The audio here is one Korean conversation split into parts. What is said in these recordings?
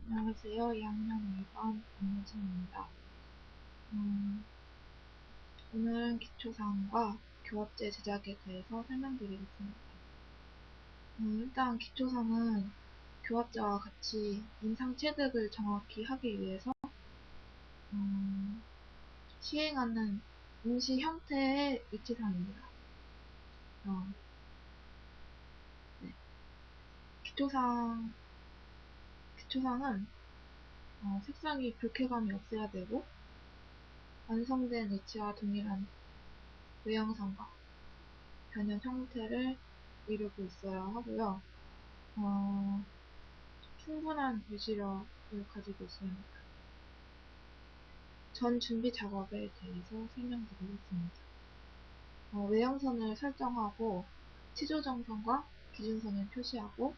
안녕하세요. 2학년 2반 안유진입니다. 오늘은 기초사항과 교합제 제작에 대해서 설명드리겠습니다. 일단 기초사항은 교합제와 같이 인상 체득을 정확히 하기 위해서 시행하는 임시 형태의 위치사항입니다. 네. 기초사항은 색상이 불쾌감이 없어야 되고 완성된 위치와 동일한 외형상과 변형 형태를 이루고 있어야 하고요. 충분한 유지력을 가지고 있습니다. 전 준비 작업에 대해서 설명드리겠습니다. 외형선을 설정하고 치조정선과 기준선을 표시하고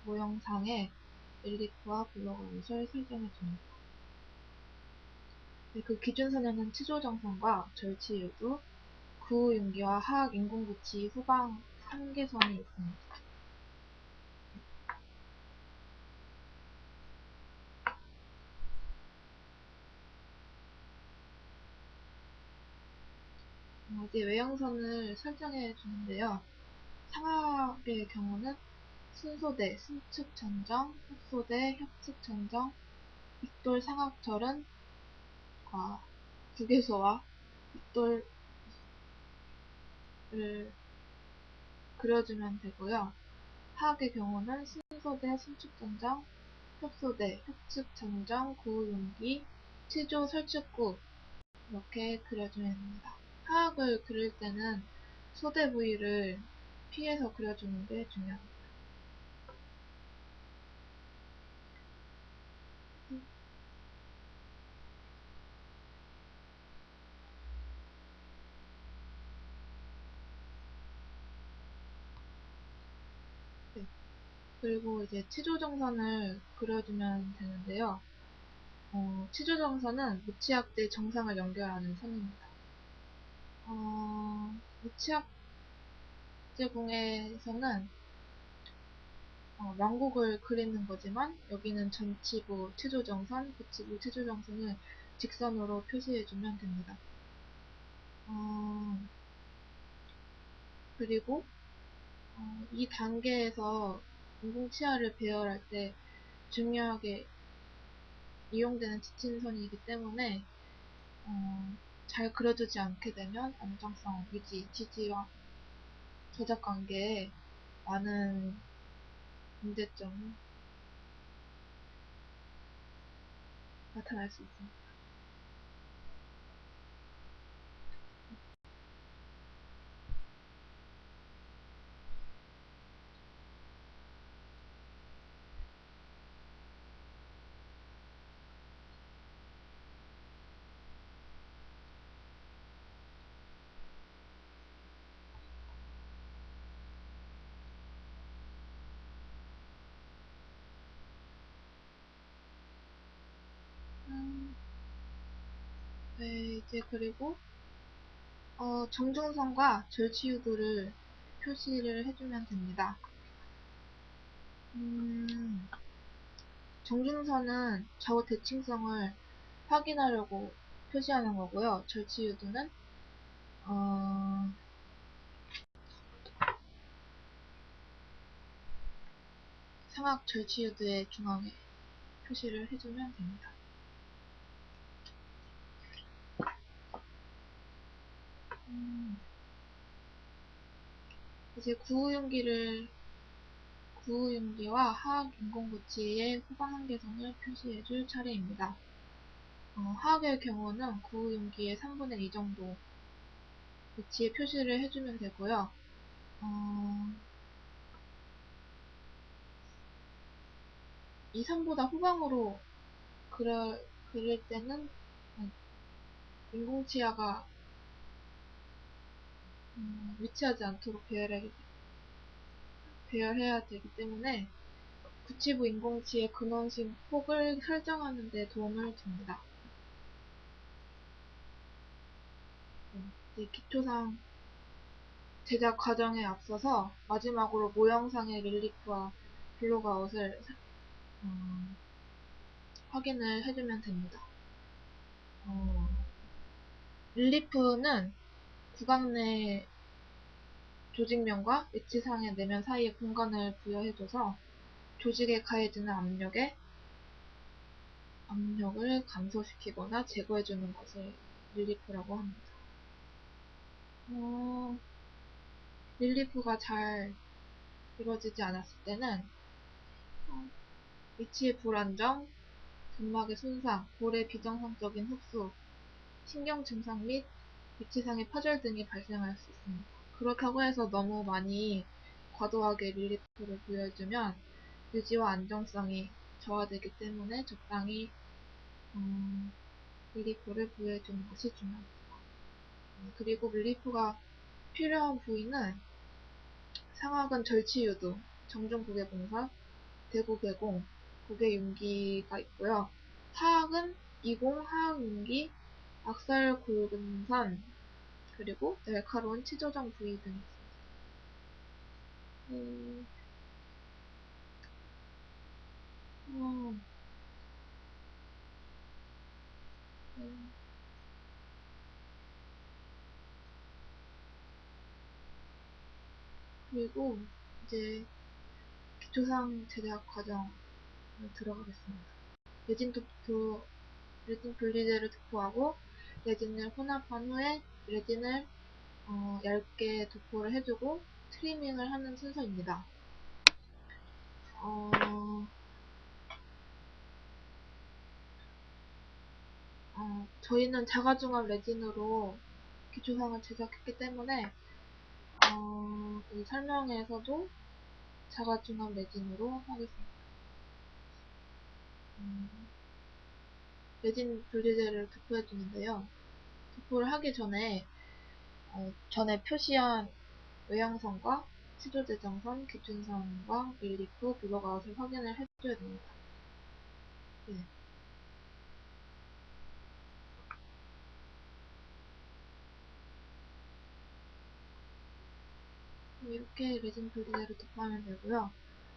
모형상의 릴리프와 블록아웃을 설정해줍니다. 그 기준선에는 치조정선과 절치유도, 구윤기와 하악 인공붙이 후방 3개선이 있습니다. 이제 외형선을 설정해 주는데요. 상악의 경우는 순소대, 순측 전정, 협소대, 협측 전정, 빅돌 상악절은 국에서와 빅돌을 그려주면 되고요. 하악의 경우는 순소대, 순축 전정, 협소대, 협측 전정, 구윤기, 치조, 설축구 이렇게 그려주면 됩니다. 하악을 그릴 때는 소대 부위를 피해서 그려주는 게 중요합니다. 네. 그리고 이제 치조정선을 그려주면 되는데요. 치조정선은 무치악대 정상을 연결하는 선입니다. 무치악제공에서는 명곡을 그리는 거지만 여기는 전치부 치조정선, 부치부 치조정선을 직선으로 표시해주면 됩니다. 그리고 이 단계에서 인공치아를 배열할 때 중요하게 이용되는 지침선이기 때문에 잘 그려주지 않게 되면 안정성 유지, 지지와 저작 관계에 많은 문제점이 나타날 수 있습니다. 네, 이제 그리고 정중선과 절치유도를 표시를 해주면 됩니다. 정중선은 좌우 대칭성을 확인하려고 표시하는 거고요. 절치유도는 상악 절치유도의 중앙에 표시를 해주면 됩니다. 이제 구우윤기와 하악 인공붙이의 후방 한계선을 표시해줄 차례입니다. 하악의 경우는 구우윤기의 3분의 2 정도 위치에 표시를 해주면 되고요. 이 선보다 후방으로 그릴 때는 인공치아가 위치하지 않도록 배열해야 되기 때문에 부치부 인공치의 근원심 폭을 설정하는 데 도움을 줍니다. 이제 기초상 제작 과정에 앞서서 마지막으로 모형상의 릴리프와 블록아웃을 확인을 해주면 됩니다. 릴리프는 구강 내 조직면과 위치상의 내면 사이의 공간을 부여해줘서 조직에 가해지는 압력을 감소시키거나 제거해주는 것을 릴리프라고 합니다. 릴리프가 잘 이루어지지 않았을 때는 위치의 불안정, 근막의 손상, 볼의 비정상적인 흡수, 신경 증상 및 위치상의 파절 등이 발생할 수 있습니다. 그렇다고 해서 너무 많이 과도하게 릴리프를 부여해주면 유지와 안정성이 저하되기 때문에 적당히 릴리프를 부여해주는 것이 중요합니다. 그리고 릴리프가 필요한 부위는 상악은 절치유두, 정중국외봉사, 대구배공, 고개윤기가 있고요. 하악은 이공, 하악윤기, 악살골근선, 그리고 날카로운 치조정 부위 등이 있습니다. 그리고 이제 기초상 제작 과정을 들어가겠습니다. 레진 분리제를 도포하고 레진을 혼합한 후에 레진을 얇게 도포를 해주고 트리밍을 하는 순서입니다. 저희는 자가중압 레진으로 기초상을 제작했기 때문에 이 설명에서도 자가중압 레진으로 하겠습니다. 레진 분리제를 도포해주는데요. 도포를 하기 전에 전에 표시한 외양선과 치조재정선, 기준선과 릴리프, 블록아웃을 확인을 해줘야 됩니다. 네. 이렇게 레진 분리제를 도포하면 되고요.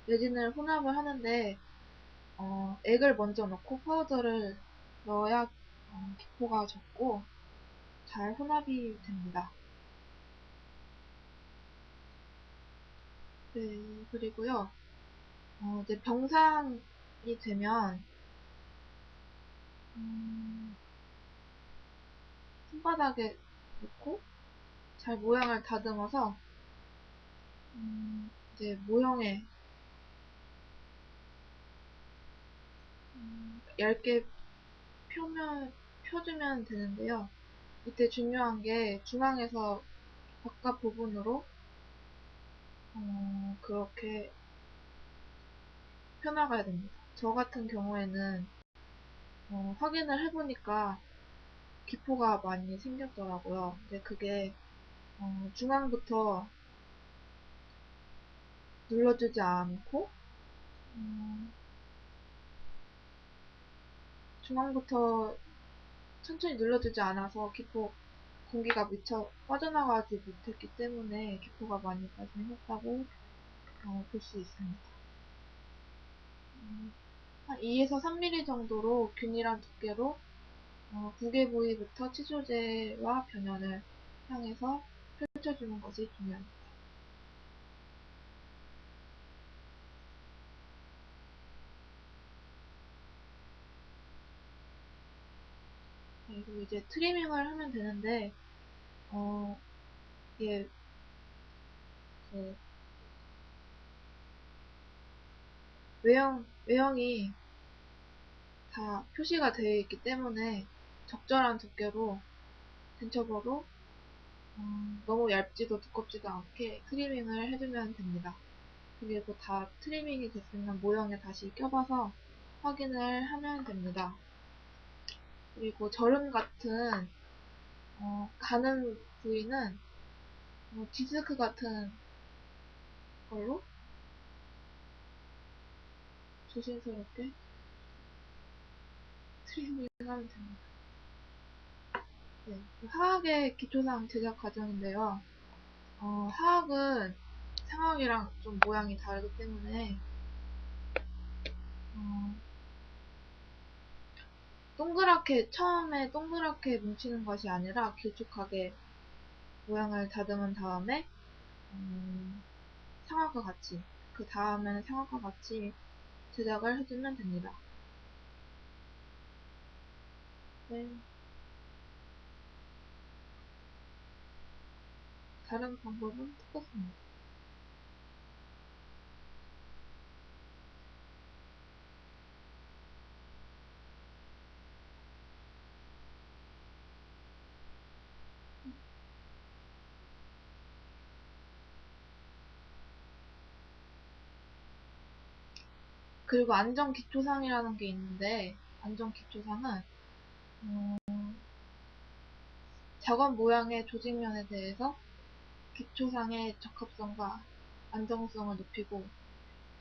레진을 혼합을 하는데 액을 먼저 넣고 파우더를 넣어야 기포가 적고 잘 혼합이 됩니다. 네, 그리고요. 이제 병상이 되면 손바닥에 놓고 잘 모양을 다듬어서 이제 모형에 얇게 펴주면 되는데요. 이때 중요한 게 중앙에서 바깥 부분으로 그렇게 펴나가야 됩니다. 저 같은 경우에는 확인을 해보니까 기포가 많이 생겼더라고요. 근데 그게 중앙부터 눌러주지 않고 중앙부터 천천히 눌러주지 않아서 기포 공기가 미처 빠져나가지 못했기 때문에 기포가 많이 발생했다고 볼 수 있습니다. 한 2에서 3mm 정도로 균일한 두께로 구개 부위부터 치조제와 변연을 향해서 펼쳐주는 것이 중요합니다. 그리고 이제 트리밍을 하면 되는데 이게 그 외형이 다 표시가 되어 있기 때문에 적절한 두께로 펜처버로 너무 얇지도 두껍지도 않게 트리밍을 해주면 됩니다. 그리고 다 트리밍이 됐으면 모형에 다시 껴봐서 확인을 하면 됩니다. 그리고 저름 같은 가는 부위는 디스크 같은 걸로 조심스럽게 트리밍하면 됩니다. 네, 하악의 기초상 제작 과정인데요. 하악은 상악이랑 좀 모양이 다르기 때문에 처음에 동그랗게 뭉치는 것이 아니라 길쭉하게 모양을 다듬은 다음에 상악과 같이, 그 다음에는 상악과 같이 제작을 해주면 됩니다. 네. 다른 방법은 똑같습니다. 그리고 안전기초상이라는 게 있는데, 안전기초상은 작업 모양의 조직면에 대해서 기초상의 적합성과 안정성을 높이고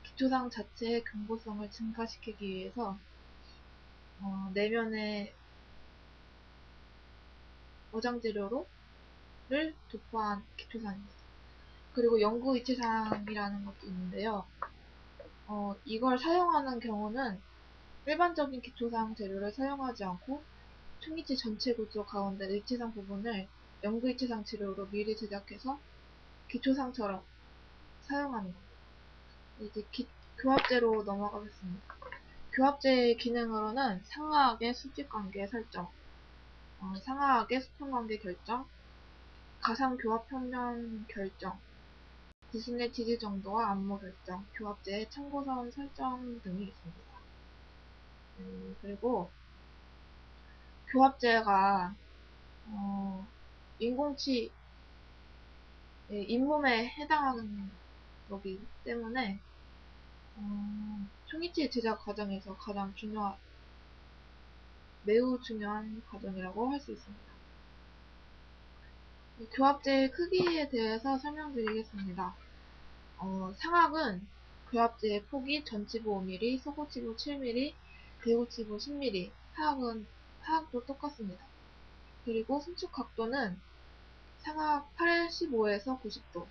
기초상 자체의 견고성을 증가시키기 위해서 내면의 어장재료를 도포한 기초상입니다. 그리고 연구이치상이라는 것도 있는데요. 이걸 사용하는 경우는 일반적인 기초상 재료를 사용하지 않고 충이치 전체 구조 가운데 일치상 부분을 연구이치상 재료로 미리 제작해서 기초상처럼 사용하는 겁니다. 이제 교합제로 넘어가겠습니다. 교합제의 기능으로는 상하악의 수직관계 설정, 상하악의 수평관계 결정, 가상교합 평면 결정, 구순의 지지 정도와 안모 결정, 교합제의 참고선 설정 등이 있습니다. 그리고 교합제가 인공치 잇몸에 해당하는 거기 때문에 총이치 제작 과정에서 매우 중요한 과정이라고 할 수 있습니다. 교합제의 크기에 대해서 설명드리겠습니다. 상악은 교합제의 폭이 전치부 5mm, 소고치부 7mm, 대고치부 10mm, 하악도 똑같습니다. 그리고 승축 각도는 상악 85에서 90도,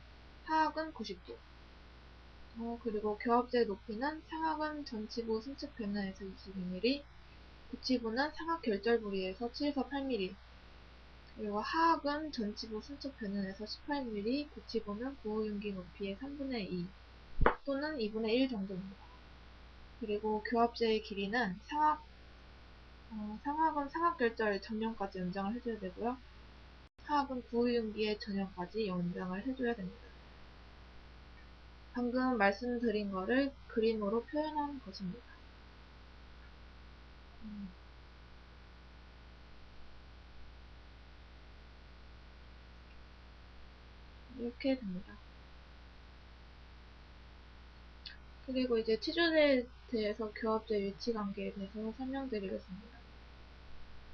하악은 90도. 그리고 교합제 높이는 상악은 전치부 승측 변화에서 22mm, 고치부는 상악 결절 부리에서 7에서 8mm, 그리고 하악은 전치부 승측 변화에서 18mm, 고치부는 보호윤기 높이의 3분의 2 또는 2분의 1 정도입니다. 그리고 교합제의 길이는 상악은 상악 결절 전면까지 연장을 해줘야 되고요. 하악은 보호윤기의 전면까지 연장을 해줘야 됩니다. 방금 말씀드린 거를 그림으로 표현한 것입니다. 이렇게 됩니다. 그리고 이제 치주제에 대해서 교합제 위치관계에 대해서 설명드리겠습니다.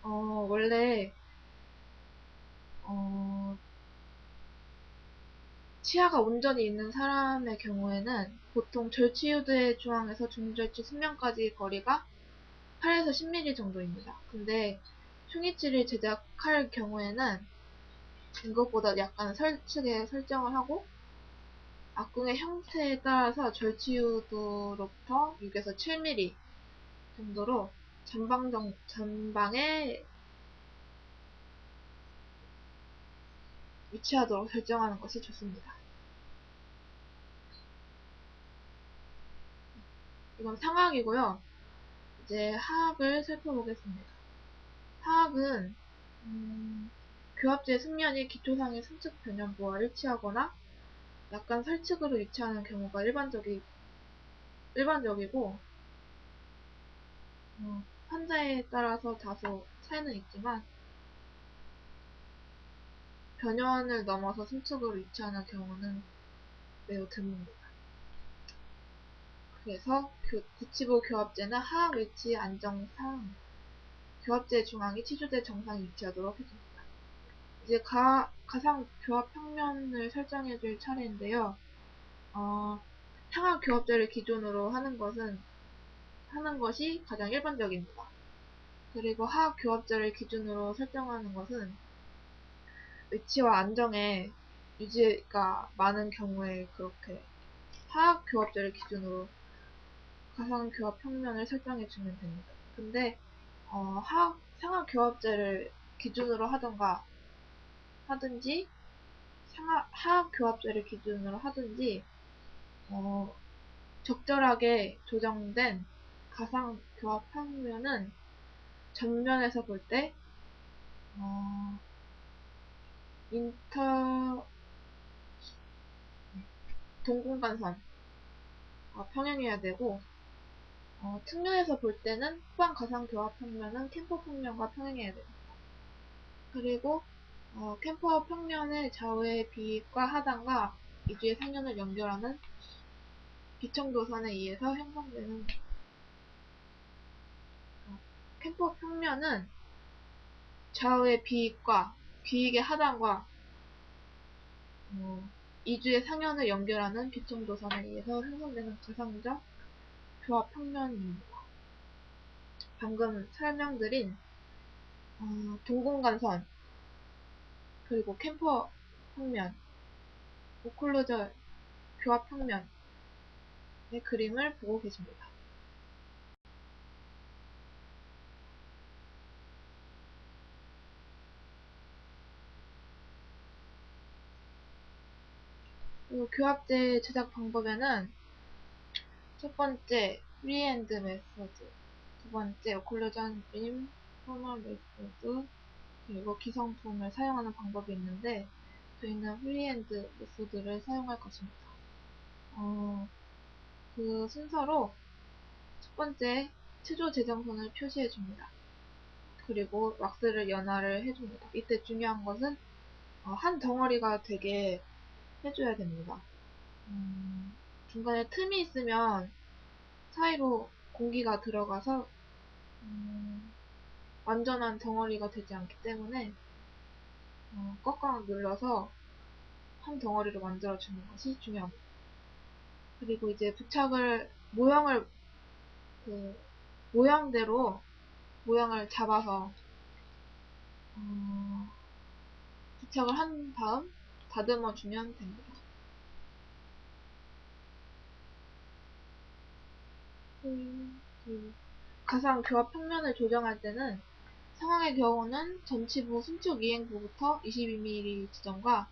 원래 치아가 온전히 있는 사람의 경우에는 보통 절취유대 중앙에서 중절취 승면까지 거리가 8에서 10mm 정도입니다. 근데 충이치를 제작할 경우에는 이것보다 약간 설측에 설정을 하고 악궁의 형태에 따라서 절취유도로부터 6에서 7mm 정도로 전방에 위치하도록 설정하는 것이 좋습니다. 이건 상악이고요. 이제 하악을 살펴보겠습니다. 하악은 교합제 승면이 기초상의 승측 변연부와 일치하거나 약간 설측으로 위치하는 경우가 일반적이고 환자에 따라서 다소 차이는 있지만 변연을 넘어서 승측으로 위치하는 경우는 매우 드뭅니다. 그래서 구치부 교합제는 하악 위치 안정상 교합제 중앙이 치주제 정상에 위치하도록 해줍니다. 이제 가상 교합 평면을 설정해줄 차례인데요. 상악 교합제를 기준으로 하는 것이 가장 일반적입니다. 그리고 하악 교합제를 기준으로 설정하는 것은 위치와 안정에 유지가 많은 경우에 그렇게 하악 교합제를 기준으로 가상교합 평면을 설정해주면 됩니다. 근데 상하교합제를 기준으로 하든지 하학교합제를 기준으로 하든지 적절하게 조정된 가상교합 평면은 전면에서 볼 때 동공간선 평행해야 되고, 측면에서 볼 때는 후방 가상교합 평면은 캠퍼 평면과 평행해야 됩니다. 그리고 캠퍼 평면의 좌우의 비과 하단과 이주의 상면을 연결하는 비청도선에 의해서 형성되는 캠퍼 평면은 좌우의 비익과 귀익의 하단과 이주의 상현을 연결하는 비청도선에 의해서 형성되는 가상적 교합 평면입니다. 방금 설명드린 동공간선, 그리고 캠퍼 평면, 오클루저 교합 평면의 그림을 보고 계십니다. 그리고 교합제 제작 방법에는 첫 번째 프리핸드 메소드, 두 번째 오클루전 빔, 포멀 메소드, 그리고 기성품을 사용하는 방법이 있는데, 저희는 프리핸드 메소드를 사용할 것입니다. 그 순서로 첫 번째 체조 재정선을 표시해줍니다. 그리고 왁스를 연화를 해줍니다. 이때 중요한 것은 한 덩어리가 되게 해줘야 됩니다. 중간에 틈이 있으면 사이로 공기가 들어가서 완전한 덩어리가 되지 않기 때문에 꽉꽉 눌러서 한 덩어리로 만들어주는 것이 중요합니다. 그리고 이제 부착을 모양대로 모양을 잡아서 부착을 한 다음 다듬어 주면 됩니다. 가상 교합 평면을 조정할 때는 상황의 경우는 전치부 순축 이행부부터 22mm 지점과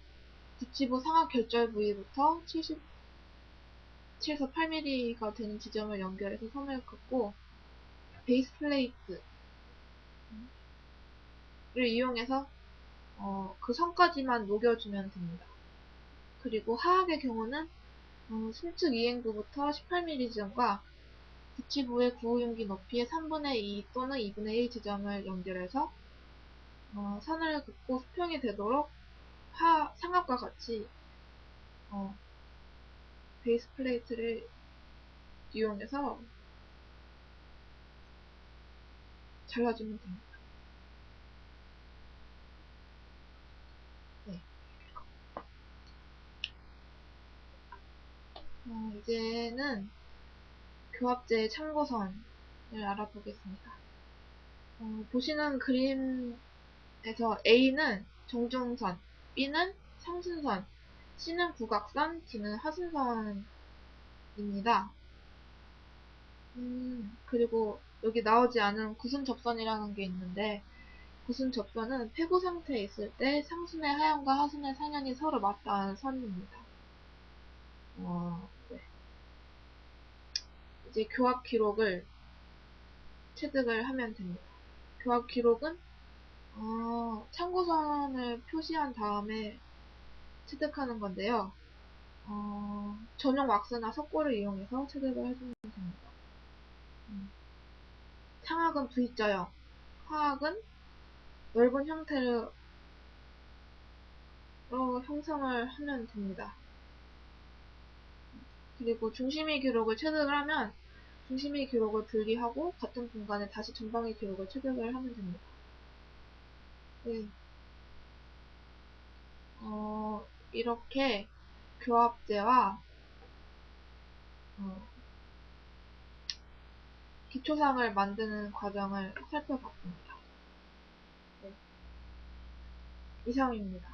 부치부 상하 결절 부위부터 7에서 8mm가 되는 지점을 연결해서 선을 긋고 베이스 플레이트를 이용해서 그 선까지만 녹여주면 됩니다. 그리고 하악의 경우는 순축 이행부부터 18mm 지점과 부치부의 구호용기 높이의 3분의 2 또는 2분의 1 지점을 연결해서 선을 긋고 수평이 되도록 상압과 같이 베이스 플레이트를 이용해서 잘라주면 됩니다. 네. 이제는 교합제 참고선을 알아보겠습니다. 보시는 그림에서 A는 정중선, B는 상순선, C는 부각선, D는 하순선입니다. 그리고 여기 나오지 않은 구순접선이라는 게 있는데, 구순접선은 폐구 상태에 있을 때 상순의 하연과 하순의 상연이 서로 맞닿은 선입니다. 네. 이제 교합 기록을 체득을 하면 됩니다. 교합 기록은 참고선을 표시한 다음에 체득하는 건데요. 전용 왁스나 석고를 이용해서 체득을 해주면 됩니다. 상악은 V자형, 하악은 넓은 형태로 형성을 하면 됩니다. 그리고 중심의 기록을 체득을 하면 중심의 기록을 분리하고 같은 공간에 다시 전방의 기록을 체득을 하면 됩니다. 네. 이렇게 교합제와 기초상을 만드는 과정을 살펴봤습니다. 네. 이상입니다.